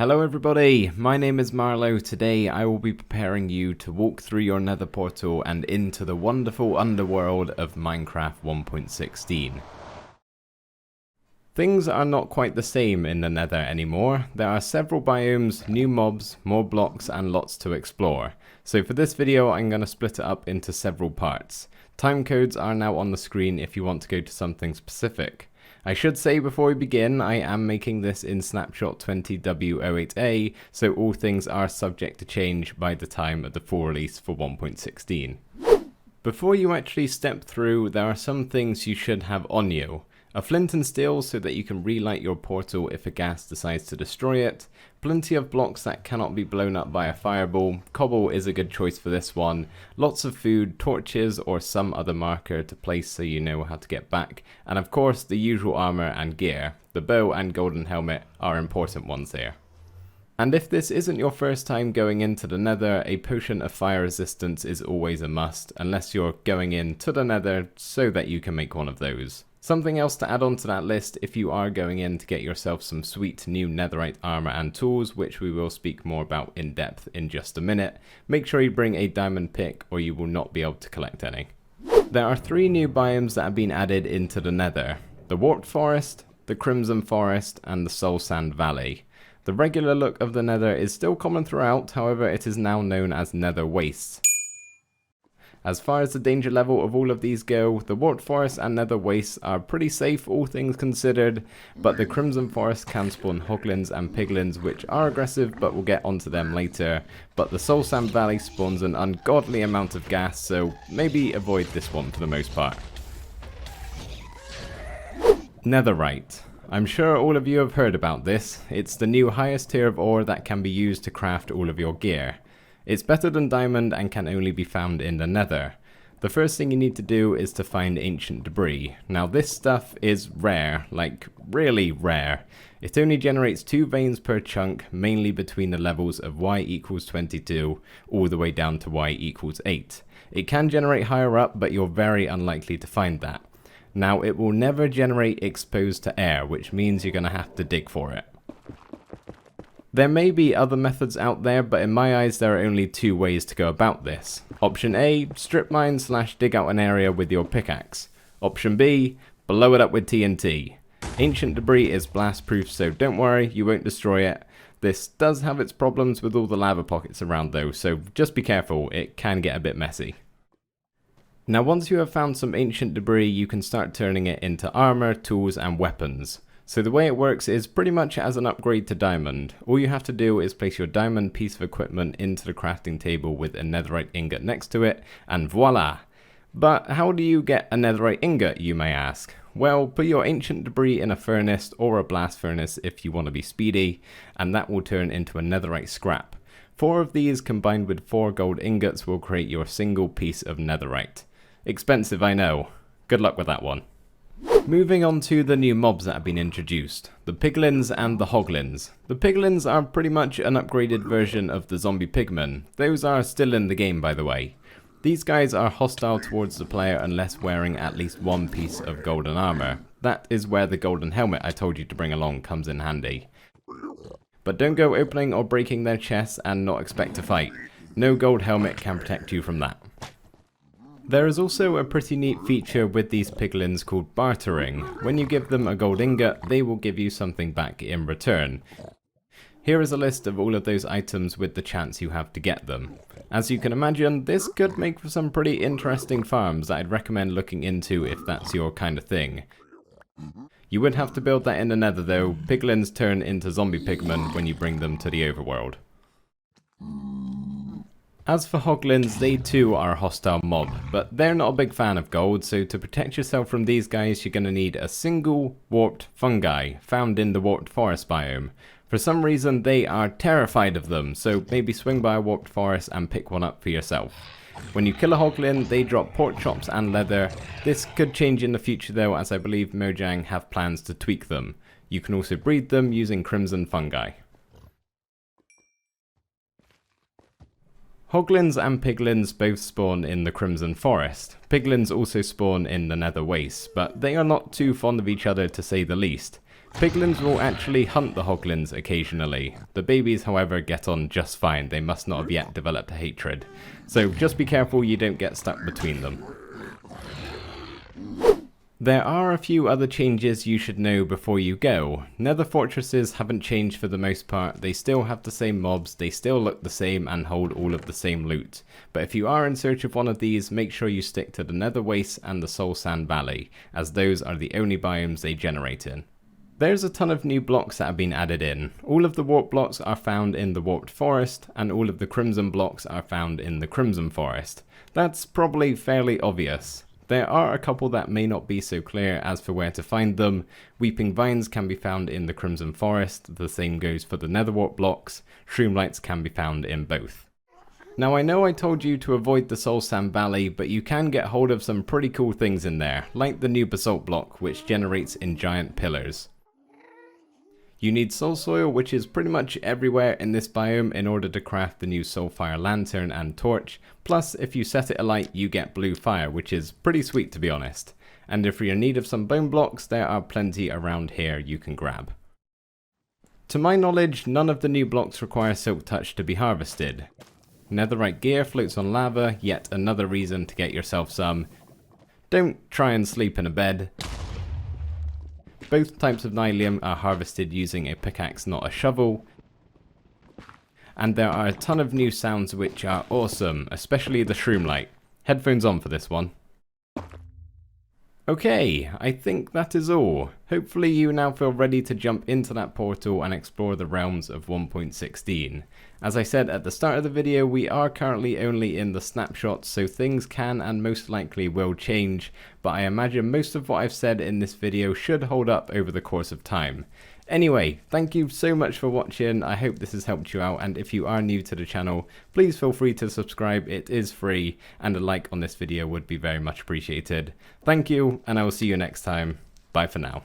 Hello everybody, my name is Marlow. Today I will be preparing you to walk through your nether portal and into the wonderful underworld of Minecraft 1.16. Things are not quite the same in the nether anymore. There are several biomes, new mobs, more blocks and lots to explore. So for this video I'm going to split it up into several parts. Time codes are now on the screen if you want to go to something specific. I should say before we begin, I am making this in snapshot 20W08A, so all things are subject to change by the time of the full release for 1.16. Before you actually step through, there are some things you should have on you. A flint and steel so that you can relight your portal if a ghast decides to destroy it. Plenty of blocks that cannot be blown up by a fireball. Cobble is a good choice for this one. Lots of food, torches or some other marker to place so you know how to get back. And of course the usual armor and gear. The bow and golden helmet are important ones here. And if this isn't your first time going into the nether, a potion of fire resistance is always a must, unless you're going into the nether so that you can make one of those. Something else to add on to that list if you are going in to get yourself some sweet new netherite armor and tools, which we will speak more about in depth in just a minute, make sure you bring a diamond pick or you will not be able to collect any. There are 3 new biomes that have been added into the nether: the warped forest, the crimson forest and the soul sand valley. The regular look of the nether is still common throughout, however it is now known as nether wastes. As far as the danger level of all of these go, the warped forest and nether wastes are pretty safe all things considered, but the crimson forest can spawn hoglins and piglins which are aggressive, but we'll get onto them later. But the soul sand valley spawns an ungodly amount of gas, so maybe avoid this one for the most part. Nether Right. I'm sure all of you have heard about this. It's the new highest tier of ore that can be used to craft all of your gear. It's better than diamond and can only be found in the nether. The first thing you need to do is to find ancient debris. Now this stuff is rare, like really rare. It only generates 2 veins per chunk, mainly between the levels of y equals 22 all the way down to y equals 8. It can generate higher up, but you're very unlikely to find that. Now it will never generate exposed to air, which means you're going to have to dig for it. There may be other methods out there, but in my eyes there are only 2 ways to go about this. Option A, strip mine / dig out an area with your pickaxe. Option B, blow it up with TNT. Ancient debris is blast proof, so don't worry, you won't destroy it. This does have its problems with all the lava pockets around though, so just be careful, it can get a bit messy. Now once you have found some ancient debris, you can start turning it into armor, tools and weapons. So the way it works is pretty much as an upgrade to diamond. All you have to do is place your diamond piece of equipment into the crafting table with a netherite ingot next to it, and voila! But how do you get a netherite ingot, you may ask? Well, put your ancient debris in a furnace or a blast furnace if you want to be speedy, and that will turn into a netherite scrap. 4 of these combined with 4 gold ingots will create your single piece of netherite. Expensive, I know. Good luck with that one. Moving on to the new mobs that have been introduced, the piglins and the hoglins. The piglins are pretty much an upgraded version of the zombie pigmen. Those are still in the game, by the way. These guys are hostile towards the player unless wearing at least 1 piece of golden armor. That is where the golden helmet I told you to bring along comes in handy. But don't go opening or breaking their chests and not expect to fight. No gold helmet can protect you from that. There is also a pretty neat feature with these piglins called bartering. When you give them a gold ingot, they will give you something back in return. Here is a list of all of those items with the chance you have to get them. As you can imagine, this could make for some pretty interesting farms that I'd recommend looking into if that's your kind of thing. You would have to build that in the nether though. Piglins turn into zombie pigmen when you bring them to the overworld. As for hoglins, they too are a hostile mob, but they're not a big fan of gold, so to protect yourself from these guys you're going to need a single warped fungi found in the warped forest biome. For some reason they are terrified of them, so maybe swing by a warped forest and pick one up for yourself. When you kill a hoglin, they drop pork chops and leather. This could change in the future though, as I believe Mojang have plans to tweak them. You can also breed them using crimson fungi. Hoglins and piglins both spawn in the Crimson Forest. Piglins also spawn in the Nether Wastes, but they are not too fond of each other to say the least. Piglins will actually hunt the hoglins occasionally. The babies, however, get on just fine. They must not have yet developed a hatred. So just be careful you don't get stuck between them. There are a few other changes you should know before you go. Nether fortresses haven't changed for the most part. They still have the same mobs, they still look the same and hold all of the same loot. But if you are in search of one of these, make sure you stick to the Nether Wastes and the Soul Sand Valley, as those are the only biomes they generate in. There's a ton of new blocks that have been added in. All of the warp blocks are found in the Warped Forest, and all of the Crimson blocks are found in the Crimson Forest. That's probably fairly obvious. There are a couple that may not be so clear as for where to find them. Weeping Vines can be found in the Crimson Forest, the same goes for the Nether Warp blocks. Shroomlights can be found in both. Now I know I told you to avoid the Soul Sand Valley, but you can get hold of some pretty cool things in there, like the new Basalt block which generates in giant pillars. You need soul soil, which is pretty much everywhere in this biome in order to craft the new Soulfire Lantern and Torch, plus if you set it alight you get blue fire, which is pretty sweet to be honest. And if you're in need of some bone blocks, there are plenty around here you can grab. To my knowledge, none of the new blocks require Silk Touch to be harvested. Netherite gear floats on lava, yet another reason to get yourself some. Don't try and sleep in a bed. Both types of nylium are harvested using a pickaxe, not a shovel. And there are a ton of new sounds which are awesome, especially the Shroomlight. Headphones on for this one. Okay, I think that is all. Hopefully you now feel ready to jump into that portal and explore the realms of 1.16. As I said at the start of the video, we are currently only in the snapshot, so things can and most likely will change, but I imagine most of what I've said in this video should hold up over the course of time. Anyway, thank you so much for watching. I hope this has helped you out, and if you are new to the channel, please feel free to subscribe. It is free, and a like on this video would be very much appreciated. Thank you, and I will see you next time. Bye for now.